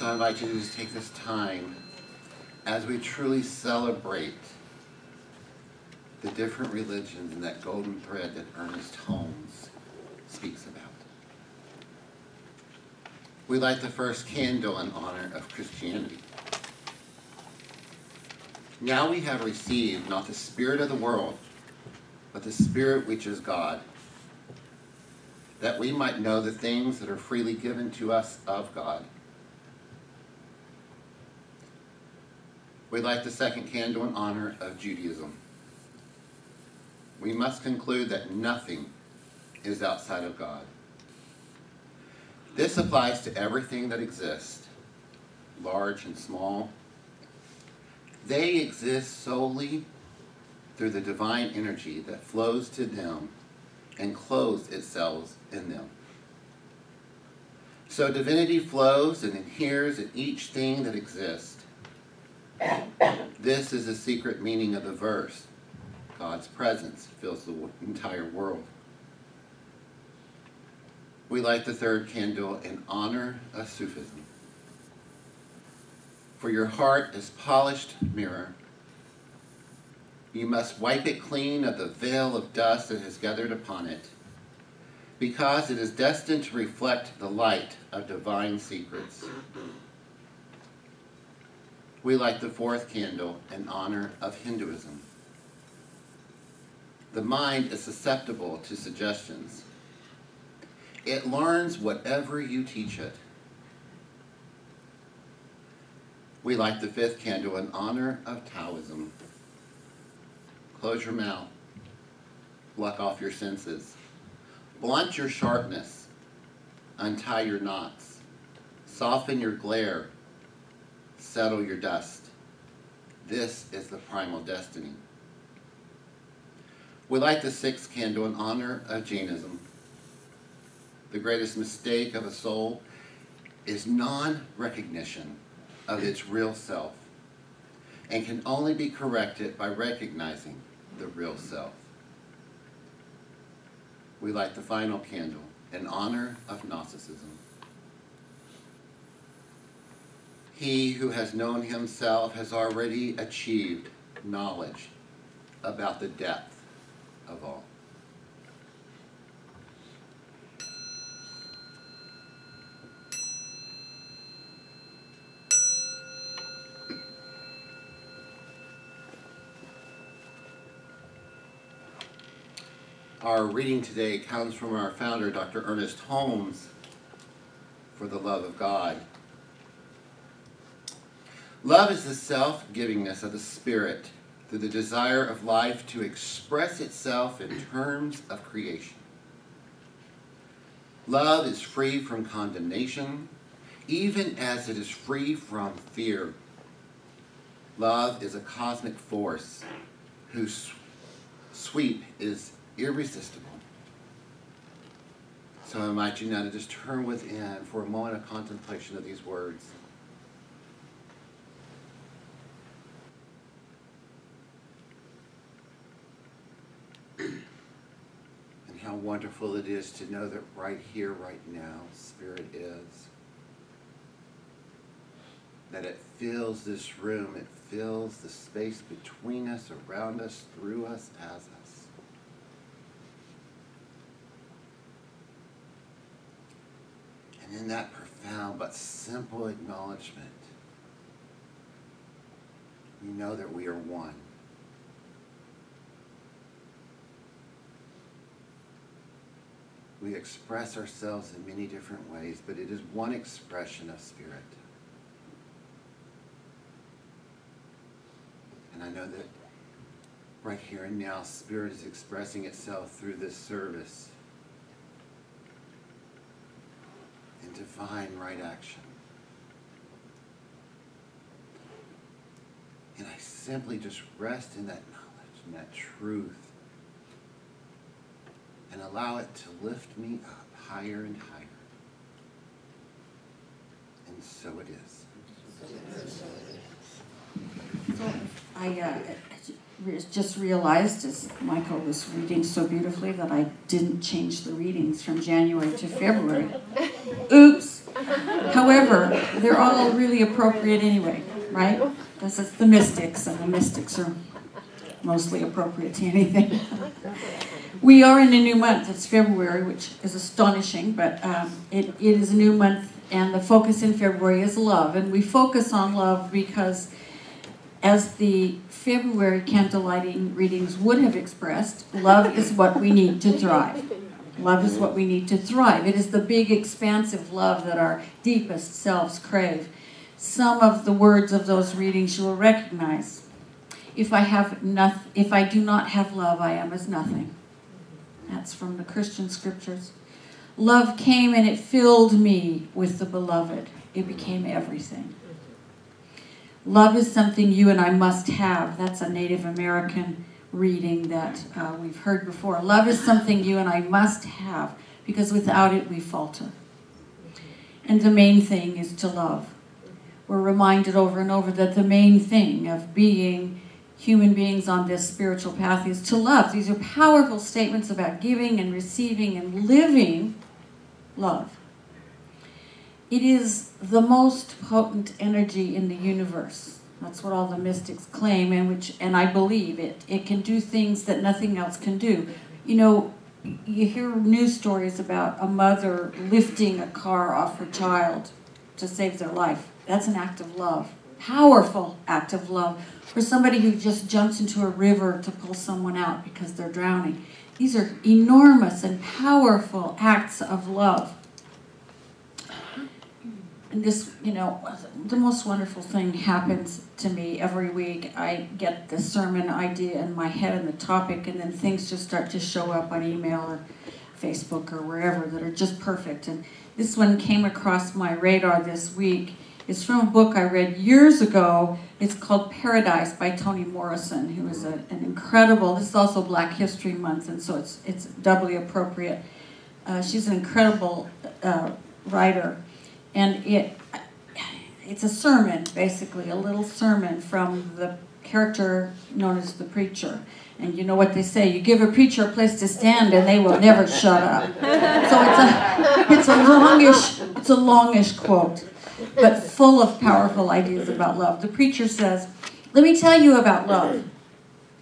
So I invite you to just take this time as we truly celebrate the different religions and that golden thread that Ernest Holmes speaks about. We light the first candle in honor of Christianity. Now we have received not the spirit of the world, but the Spirit which is God, that we might know the things that are freely given to us of God. We light the second candle in honor of Judaism. We must conclude that nothing is outside of God. This applies to everything that exists, large and small. They exist solely through the divine energy that flows to them and clothes itself in them. So divinity flows and adheres in each thing that exists. This is the secret meaning of the verse. God's presence fills the entire world. We light the third candle in honor of Sufism. For your heart is polished mirror. You must wipe it clean of the veil of dust that has gathered upon it, because it is destined to reflect the light of divine secrets. We light the fourth candle in honor of Hinduism. The mind is susceptible to suggestions. It learns whatever you teach it. We light the fifth candle in honor of Taoism. Close your mouth. Block off your senses. Blunt your sharpness. Untie your knots. Soften your glare. Settle your dust. This is the primal destiny. We light the sixth candle in honor of Jainism. The greatest mistake of a soul is non-recognition of its real self, and can only be corrected by recognizing the real self. We light the final candle in honor of Gnosticism. He who has known himself has already achieved knowledge about the depth of all. Our reading today comes from our founder, Dr. Ernest Holmes, For the Love of God. Love is the self-givingness of the Spirit through the desire of life to express itself in terms of creation. Love is free from condemnation, even as it is free from fear. Love is a cosmic force whose sweep is irresistible. So I invite you now to just turn within for a moment of contemplation of these words. And how wonderful it is to know that right here, right now, Spirit is. That it fills this room, it fills the space between us, around us, through us, as us. And in that profound but simple acknowledgement, we know that we are one. We express ourselves in many different ways, but it is one expression of Spirit. And I know that right here and now, Spirit is expressing itself through this service in divine right action. And I simply just rest in that knowledge and that truth and allow it to lift me up higher and higher. And so it is. So I just realized, as Michael was reading so beautifully, that I didn't change the readings from January to February. Oops! However, However, they're all really appropriate anyway, right? Because it's the mystics, and the mystics are mostly appropriate to anything. We are in a new month. It's February, which is astonishing, but it is a new month, and the focus in February is love. And we focus on love because, as the February candlelighting readings would have expressed, love is what we need to thrive. Love is what we need to thrive. It is the big, expansive love that our deepest selves crave. Some of the words of those readings you will recognize. If I do not have love, I am as nothing. That's from the Christian scriptures. Love came and it filled me with the beloved. It became everything. Love is something you and I must have. That's a Native American reading that we've heard before. Love is something you and I must have, because without it we falter. And the main thing is to love. We're reminded over and over that the main thing of being human beings on this spiritual path is to love. These are powerful statements about giving and receiving and living love. It is the most potent energy in the universe. That's what all the mystics claim, and I believe it. It can do things that nothing else can do. You know, you hear news stories about a mother lifting a car off her child to save their life. That's an act of love. Powerful act of love. Or somebody who just jumps into a river to pull someone out because they're drowning. These are enormous and powerful acts of love. And this, you know, the most wonderful thing happens to me every week. I get the sermon idea in my head and the topic, and then things just start to show up on email or Facebook or wherever that are just perfect. And this one came across my radar this week. It's from a book I read years ago. It's called Paradise by Toni Morrison, who is an incredible, this is also Black History Month, and so it's doubly appropriate. She's an incredible writer. And it's a sermon, basically, a little sermon from the character known as the preacher. And you know what they say, you give a preacher a place to stand and they will never shut up. So it's a longish quote, but full of powerful ideas about love. The preacher says, let me tell you about love.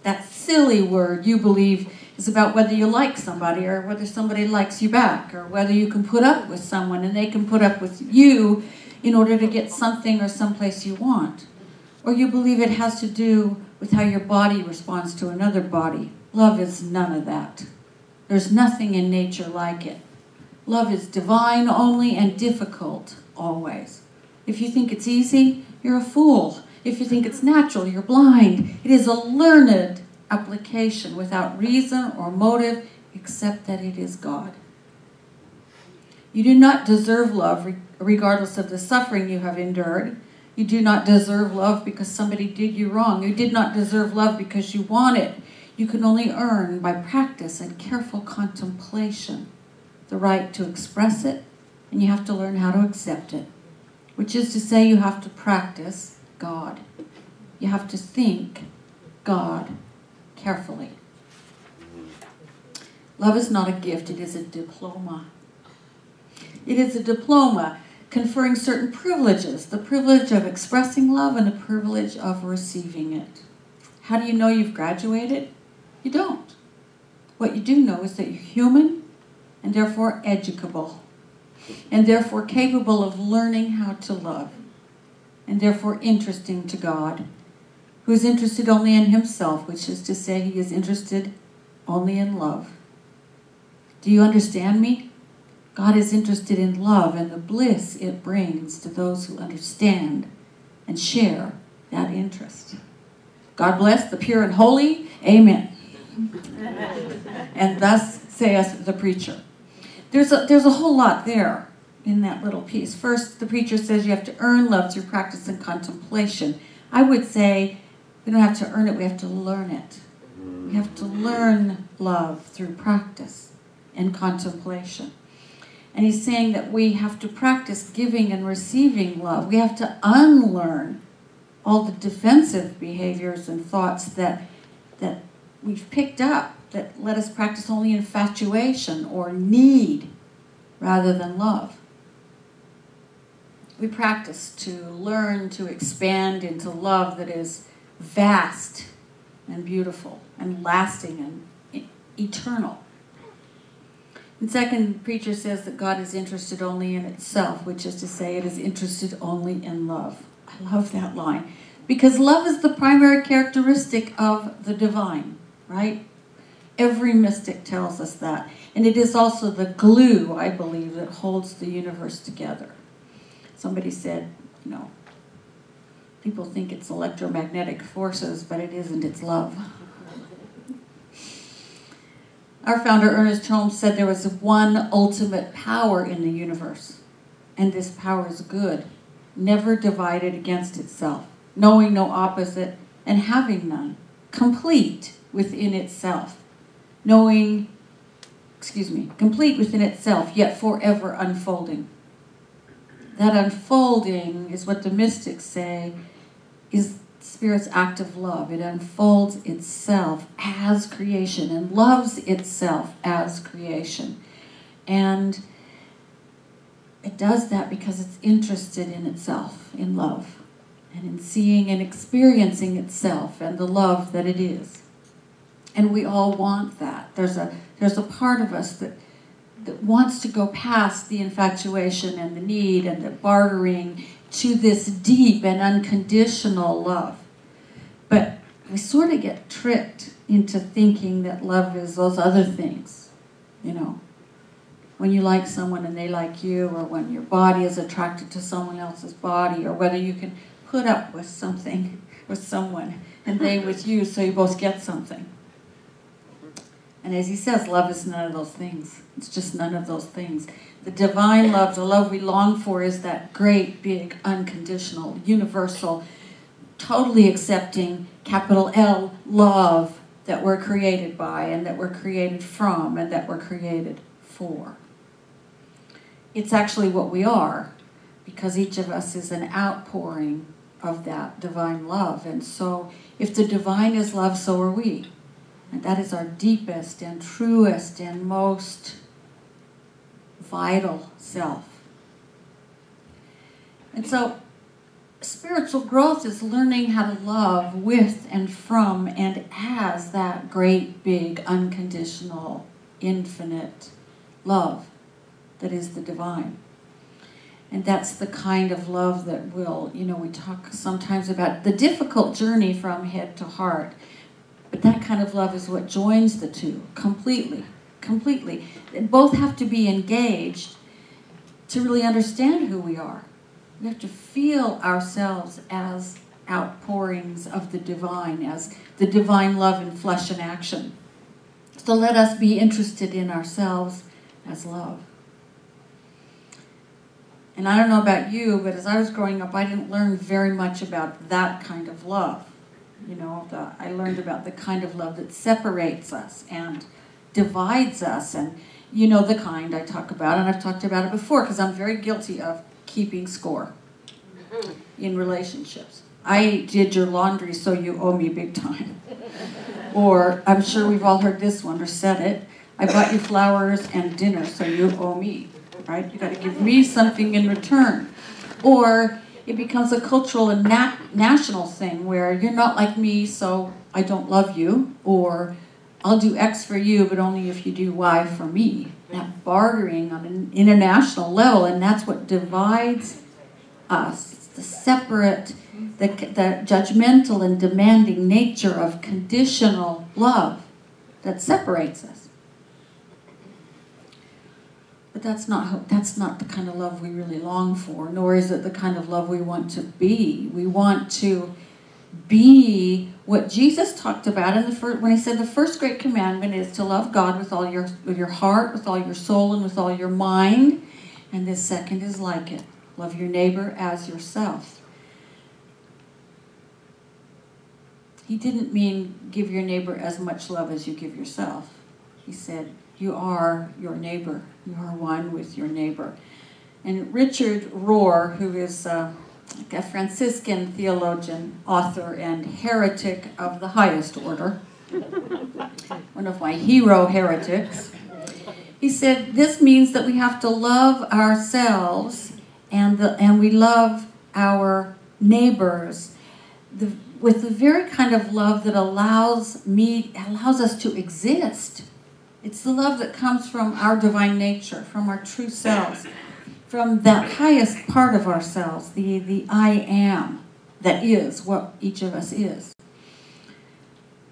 That silly word you believe is about whether you like somebody or whether somebody likes you back, or whether you can put up with someone and they can put up with you in order to get something or someplace you want. Or you believe it has to do with how your body responds to another body. Love is none of that. There's nothing in nature like it. Love is divine only and difficult always. If you think it's easy, you're a fool. If you think it's natural, you're blind. It is a learned application without reason or motive except that it is God. You do not deserve love regardless of the suffering you have endured. You do not deserve love because somebody did you wrong. You did not deserve love because you want it. You can only earn by practice and careful contemplation the right to express it, and you have to learn how to accept it, which is to say you have to practice God. You have to think God carefully. Love is not a gift, it is a diploma. It is a diploma conferring certain privileges, the privilege of expressing love and the privilege of receiving it. How do you know you've graduated? You don't. What you do know is that you're human and therefore educable, and therefore capable of learning how to love, and therefore interesting to God, who is interested only in himself, which is to say he is interested only in love. Do you understand me? God is interested in love and the bliss it brings to those who understand and share that interest. God bless the pure and holy. Amen. And thus saith the preacher. There's a whole lot there in that little piece. First, the preacher says you have to earn love through practice and contemplation. I would say we don't have to earn it, we have to learn it. We have to learn love through practice and contemplation. And he's saying that we have to practice giving and receiving love. We have to unlearn all the defensive behaviors and thoughts that we've picked up that let us practice only infatuation or need rather than love. we practice to learn to expand into love that is vast and beautiful and lasting and eternal. And second, preacher says that God is interested only in itself, which is to say it is interested only in love. I love that line. Because love is the primary characteristic of the divine, right? Every mystic tells us that. And it is also the glue, I believe, that holds the universe together. Somebody said, people think it's electromagnetic forces, but it isn't, it's love. Our founder, Ernest Holmes, said there was one ultimate power in the universe, and this power is good, never divided against itself, knowing no opposite and having none, complete within itself, complete within itself, yet forever unfolding. That unfolding is what the mystics say is Spirit's act of love. It unfolds itself as creation and loves itself as creation. And it does that because it's interested in itself, in love, and in seeing and experiencing itself and the love that it is. And we all want that. There's a part of us that wants to go past the infatuation and the need and the bartering to this deep and unconditional love. But we sort of get tricked into thinking that love is those other things, when you like someone and they like you, or when your body is attracted to someone else's body, or whether you can put up with something with someone and they with you so you both get something. And as he says, love is none of those things. It's just none of those things. The divine love, the love we long for, is that great, big, unconditional, universal, totally accepting, capital L, love that we're created by and that we're created from and that we're created for. It's actually what we are, because each of us is an outpouring of that divine love. And so if the divine is love, so are we. And that is our deepest and truest and most vital self. And so spiritual growth is learning how to love with and from and as that great, big, unconditional, infinite love that is the divine. And that's the kind of love that will, we talk sometimes about the difficult journey from head to heart. But that kind of love is what joins the two completely. And both have to be engaged to really understand who we are. We have to feel ourselves as outpourings of the divine, as the divine love in flesh and action. So let us be interested in ourselves as love. And I don't know about you, but as I was growing up, I didn't learn very much about that kind of love. I learned about the kind of love that separates us and divides us, and the kind I talk about, and I've talked about it before because I'm very guilty of keeping score in relationships. I did your laundry, so you owe me big time. Or I'm sure we've all heard this one or said it. I bought you flowers and dinner, so you owe me, right? You got to give me something in return. Or it becomes a cultural and national thing where you're not like me, so I don't love you, or I'll do X for you, but only if you do Y for me. That bartering on an international level, and that's what divides us. It's the separate, the judgmental and demanding nature of conditional love that separates us. But that's not the kind of love we really long for, nor is it the kind of love we want to be. We want to be what Jesus talked about when he said the first great commandment is to love God with all your heart, with all your soul, and with all your mind. And the second is like it. Love your neighbor as yourself. He didn't mean give your neighbor as much love as you give yourself. He said, you are your neighbor. You are one with your neighbor. And Richard Rohr, who is a Franciscan theologian, author, and heretic of the highest order, one of my hero heretics, he said, this means that we have to love ourselves and we love our neighbors with the very kind of love that allows us to exist. It's the love that comes from our divine nature, from our true selves, from that highest part of ourselves, the I am, that is what each of us is.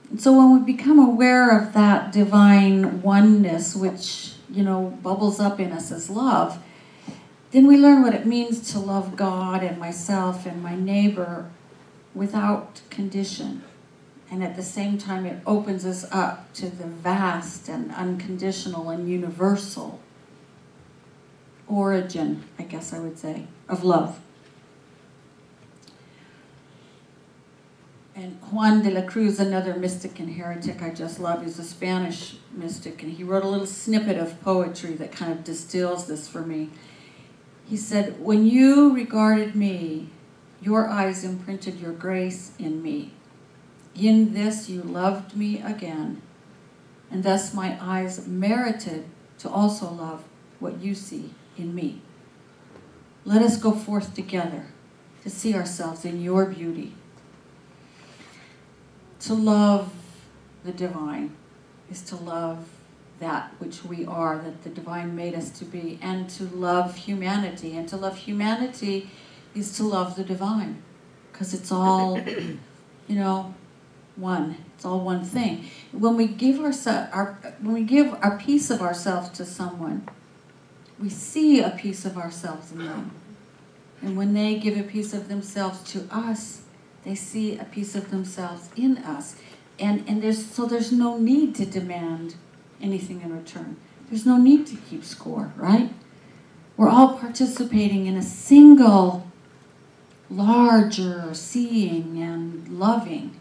And so when we become aware of that divine oneness, which, bubbles up in us as love, then we learn what it means to love God and myself and my neighbor without condition. And at the same time, it opens us up to the vast and unconditional and universal origin, I guess I would say, of love. And Juan de la Cruz, another mystic and heretic I just love, is a Spanish mystic, and he wrote a little snippet of poetry that kind of distills this for me. He said, "When you regarded me, your eyes imprinted your grace in me. In this you loved me again, and thus my eyes merited to also love what you see in me. Let us go forth together to see ourselves in your beauty." To love the divine is to love that which we are, that the divine made us to be, and to love humanity. And to love humanity is to love the divine, because it's all, one. It's all one thing. When we give a piece of ourselves to someone, we see a piece of ourselves in them. And when they give a piece of themselves to us, they see a piece of themselves in us. And there's no need to demand anything in return. There's no need to keep score, right? We're all participating in a single, larger seeing and loving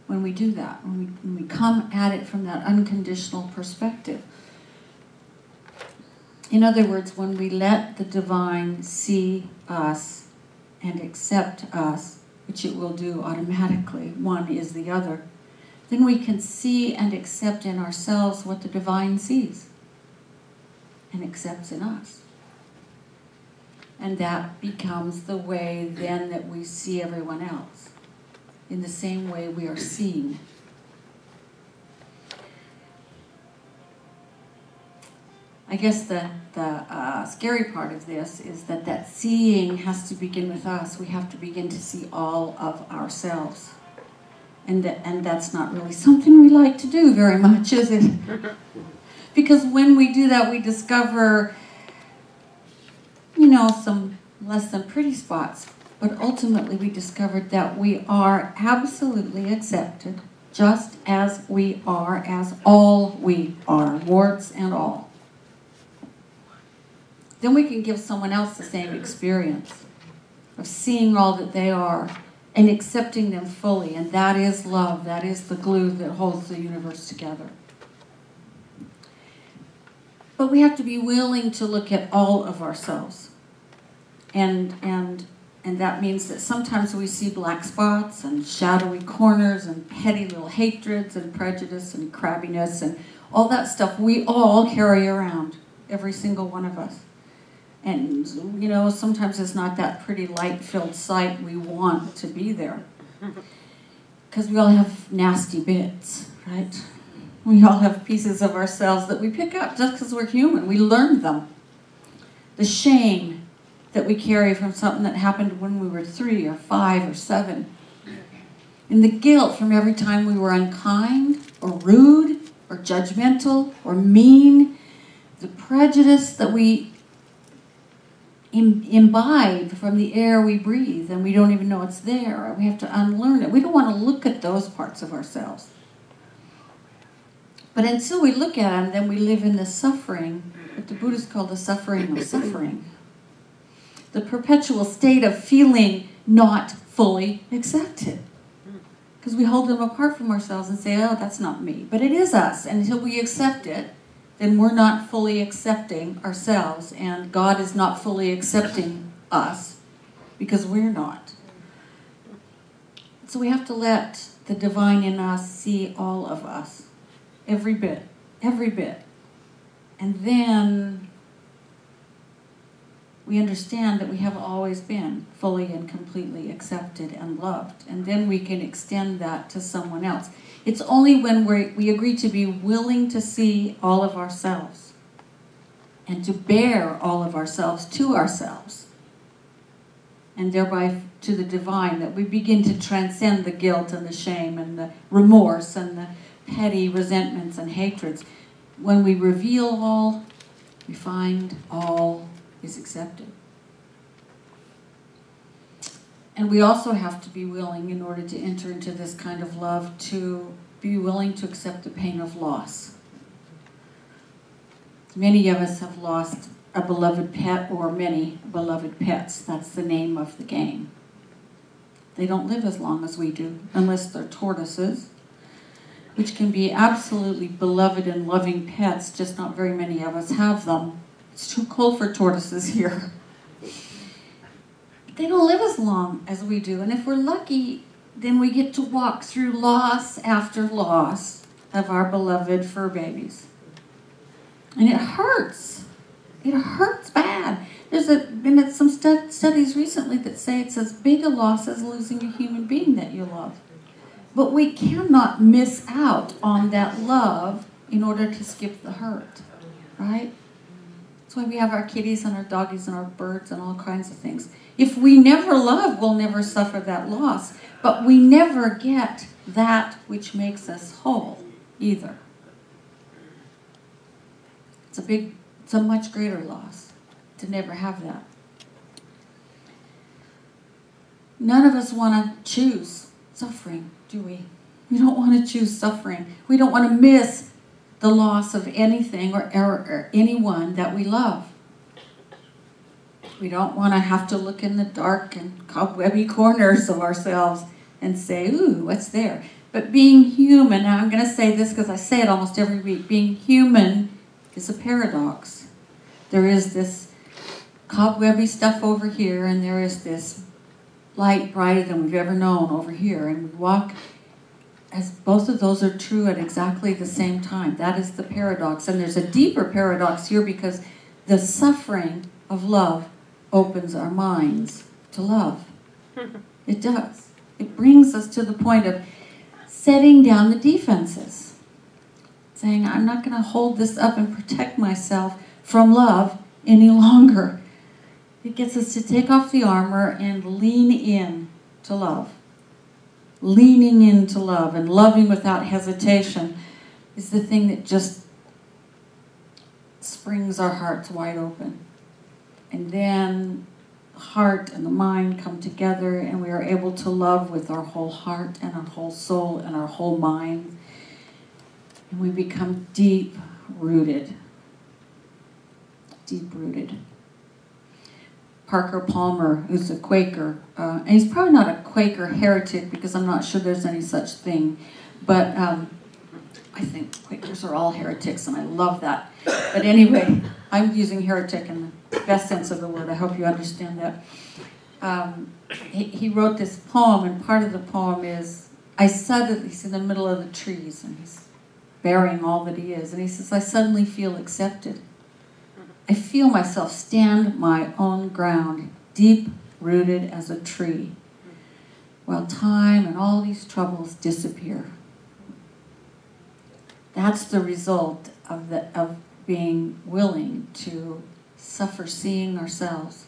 when we do that, when we come at it from that unconditional perspective. In other words, when we let the divine see us and accept us, which it will do automatically, one is the other, then we can see and accept in ourselves what the divine sees and accepts in us. And that becomes the way then that we see everyone else, in the same way we are seen. I guess the scary part of this is that seeing has to begin with us. We have to begin to see all of ourselves. And that's not really something we like to do very much, is it? Because when we do that, we discover, some less than pretty spots. But ultimately, we discovered that we are absolutely accepted, just as we are, as all we are, warts and all. Then we can give someone else the same experience of seeing all that they are and accepting them fully. And that is love. That is the glue that holds the universe together. But we have to be willing to look at all of ourselves. And that means that sometimes we see black spots and shadowy corners and petty little hatreds and prejudice and crabbiness and all that stuff we all carry around, every single one of us. And, sometimes it's not that pretty light-filled sight we want to be there. Because we all have nasty bits, right? We all have pieces of ourselves that we pick up just because we're human. We learn them. The shame that we carry from something that happened when we were 3 or 5 or 7. And the guilt from every time we were unkind or rude or judgmental or mean. The prejudice that we imbibe from the air we breathe, and we don't even know it's there. We have to unlearn it. We don't want to look at those parts of ourselves. But until we look at them, then we live in the suffering, what the Buddhists call the suffering of suffering. The perpetual state of feeling not fully accepted. Because we hold them apart from ourselves and say, oh, that's not me. But it is us. And until we accept it, then we're not fully accepting ourselves, and God is not fully accepting us, because we're not. So we have to let the divine in us see all of us, every bit, every bit. And then we understand that we have always been fully and completely accepted and loved. And then we can extend that to someone else. It's only when we agree to be willing to see all of ourselves and to bear all of ourselves to ourselves, and thereby to the divine, that we begin to transcend the guilt and the shame and the remorse and the petty resentments and hatreds. When we reveal all, we find all is accepted. And we also have to be willing, in order to enter into this kind of love, to be willing to accept the pain of loss. Many of us have lost a beloved pet, or many beloved pets. That's the name of the game. They don't live as long as we do, unless they're tortoises, which can be absolutely beloved and loving pets, just not very many of us have them. It's too cold for tortoises here. They don't live as long as we do, and if we're lucky, then we get to walk through loss after loss of our beloved fur babies. And it hurts. It hurts bad. There's been some studies recently that say it's as big a loss as losing a human being that you love. But we cannot miss out on that love in order to skip the hurt, right? That's why we have our kitties and our doggies and our birds and all kinds of things. If we never love, we'll never suffer that loss. But we never get that which makes us whole either. It's a much greater loss to never have that. None of us want to choose suffering, do we? We don't want to choose suffering. We don't want to miss the loss of anything or anyone that we love. We don't want to have to look in the dark and cobwebby corners of ourselves and say, ooh, what's there? But being human, now I'm going to say this because I say it almost every week, being human is a paradox. There is this cobwebby stuff over here, and there is this light brighter than we've ever known over here. And we walk as both of those are true at exactly the same time. That is the paradox. And there's a deeper paradox here, because the suffering of love opens our minds to love. It does. It brings us to the point of setting down the defenses. Saying, I'm not going to hold this up and protect myself from love any longer. It gets us to take off the armor and lean in to love. Leaning into love and loving without hesitation is the thing that just springs our hearts wide open. And then the heart and the mind come together, and we are able to love with our whole heart and our whole soul and our whole mind. And we become deep-rooted. Deep-rooted. Parker Palmer, who's a Quaker, and he's probably not a Quaker heretic, because I'm not sure there's any such thing, but I think Quakers are all heretics, and I love that. But anyway, I'm using heretic in the best sense of the word. I hope you understand that. He wrote this poem, and part of the poem is, he's in the middle of the trees, and he's bearing all that he is, and he says, I suddenly feel accepted. I feel myself stand my own ground, deep-rooted as a tree, while time and all these troubles disappear. That's the result of being willing to suffer seeing ourselves,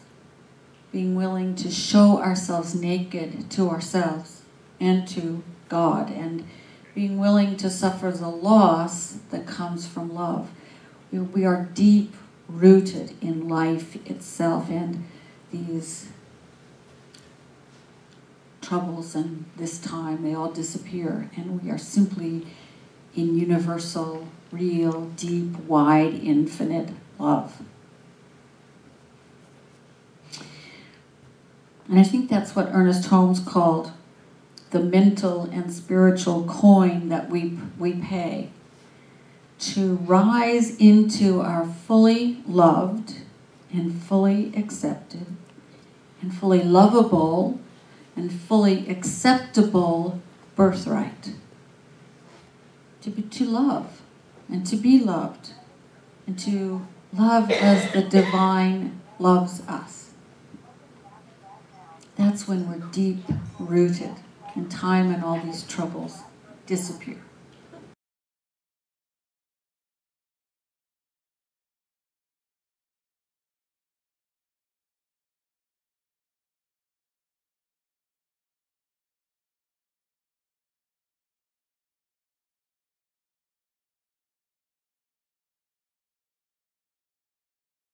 being willing to show ourselves naked to ourselves and to God, and being willing to suffer the loss that comes from love. We are deep-rooted in life itself, and these troubles and this time, they all disappear, and we are simply in universal, real, deep, wide, infinite love. And I think that's what Ernest Holmes called the mental and spiritual coin that we pay to rise into our fully loved and fully accepted and fully lovable and fully acceptable birthright. To love and to be loved and to love as the divine loves us. That's when we're deep rooted and time and all these troubles disappear.